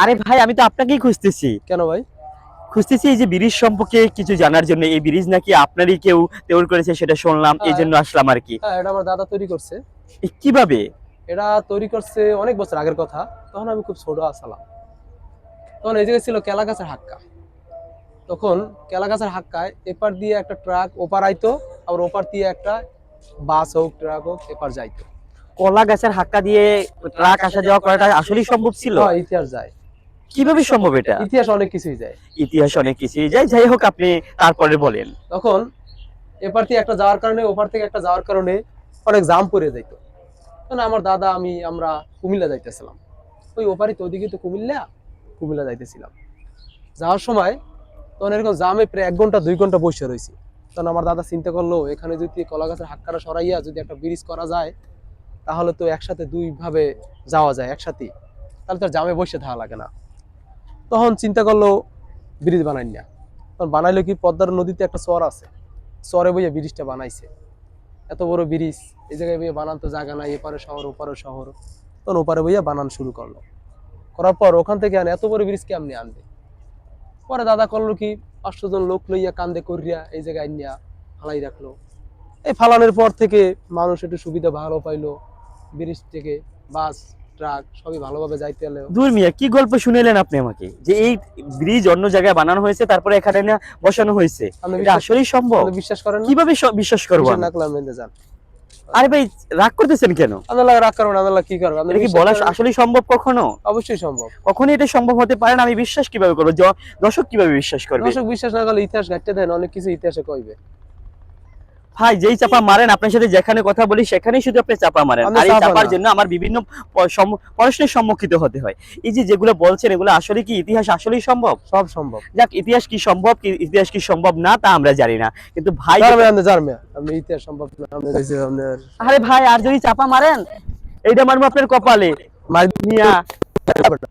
আরে ভাই আমি তো আপনাকেই খুঁজতেছি। কেন ভাই? খুঁজতেছি এই যে ব্রিজ সম্পর্কে কিছু জানার জন্য। এই ব্রিজ নাকি আপনারই কেউ তৈরি করেছে সেটা শুনলাম, এই হ্যাঁ জন্য আসলাম আর কি। হ্যাঁ, এটা আমার দাদা তৈরি করছে। কিভাবে? এটা তৈরি করছে অনেক বছর আগের কথা, তখন আমি খুব ছোট আসলাম। তখন এই জায়গায় ছিল কেলা গাছের হাক্কা। তখন কেলা গাছের হাক্কায় এপার দিয়ে একটা ট্রাক ওপার আইতো, আবার ওপার দিয়ে একটা বাস হোক ট্রাক হোক এপার যাইতো। কলা গাছের হাক্কা দিয়ে ট্রাক আসা যাওয়া করাটা আসলেই সম্ভব ছিল? হ্যাঁ, ইতিহাস যায়। কিভাবে সম্ভব এটা? ইতিহাস অনেক কিছুই যায়। ইতিহাস অনেক কিছুই যায়, যাই হোক আপনি তারপরে বলেন। তখন এপার থেকে একটা যাওয়ার কারণে ওপার থেকে একটা যাওয়ার কারণে অনেক জাম পড়ে যাইতো। তখন আমার দাদা আমরা কুমিল্লা যাইতেছিলাম। ওই ওপারে তো ওইদিকে তো কুমিল্লা যাইতেছিলাম। যাওয়ার সময় তখন এরকম জামে প্রায় 1 ঘন্টা 2 ঘন্টা বসে রয়েছি। তখন আমার দাদা চিন্তা করলো, এখানে যদি কলা গাছের হাক্কাটা সরাইয়া যদি একটা ব্রিজ করা যায়, তাহলে তো একসাথে দুই ভাবে যাওয়া যায় একসাথে, তাহলে তো আর জামে বসে থাকা লাগে না। তখন চিন্তা করলো ব্রিজ বানাই না। তখন বানাইলো কি, পদ্মার নদীতে একটা চর আছে, চরে বইয়া ব্রিজটা বানাইছে। এত বড় ব্রিজ, এই জায়গায় বইয়া বানান তো জায়গা নাই, এপারে শহর ওপারে শহর। তখন ওপারে বইয়া বানান শুরু করলো। করার পর ওখান থেকে এত বড় ব্রিজ কেমনি আনবে? পরে দাদা করলো কি, 500 জন লোক লইয়া কান্দে করিয়া এই জায়গায় আনিয়া ফালাই রাখলো। এই ফালানোর পর থেকে মানুষ একটু সুবিধা ভালো পাইলো, ব্রিজ থেকে বাস ট্রাক সবই ভালোভাবে যাইতে এলো। দূর মিয়া, কি গল্প শুনেলেন আপনি আমাকে যে এই ব্রিজ অন্য জায়গায় বানানো হয়েছে তারপরে এখানে না বসানো হয়েছে? এটা আসলেই সম্ভব? বিশ্বাস করেন না? কিভাবে বিশ্বাস করবো বিশ্বাস আমি? না করলে আপনি যান। আরে ভাই, রাগ করতেছেন কেন? আল্লাহ রাগ করবেন, আল্লাহ কি করবে? আপনি এটা কি বিশ্বাস বলা করেন? আসলেই সম্ভব কখনো? অবশ্যই সম্ভব। কখনো এটা সম্ভব হতে পারে না? আমি বিশ্বাস কিভাবে করবো? দর্শক কিভাবে বিশ্বাস করবে? দর্শক বিশ্বাস না করলে ইতিহাস ঘাটতে দেন, অনেক কিছু ইতিহাসে কইবে। ভাই যেই চাপা মারেন, আপনার সাথে যেখানে কথা বলি সেখানেই শুধু আপনি চাপা মারেন, আমি আর এই চাপা চাপার না। জন্য আমার বিভিন্ন প্রশ্নের সম্মুখীন হতে হয়। এই যে যেগুলো বলছেন এগুলো আসলে কি ইতিহাস আসলেই সম্ভব? সব সম্ভব। যাক, ইতিহাস কি সম্ভব কি ইতিহাস কি সম্ভব না তা আমরা জানি না, কিন্তু ভাই আপনি ইতিহাস সম্ভব না, আপনি দেখছি আপনার আরে ভাই আর যদি চাপা মারেন এইটা মারবো আপনার কপালে। মার মিয়া দিবেন না।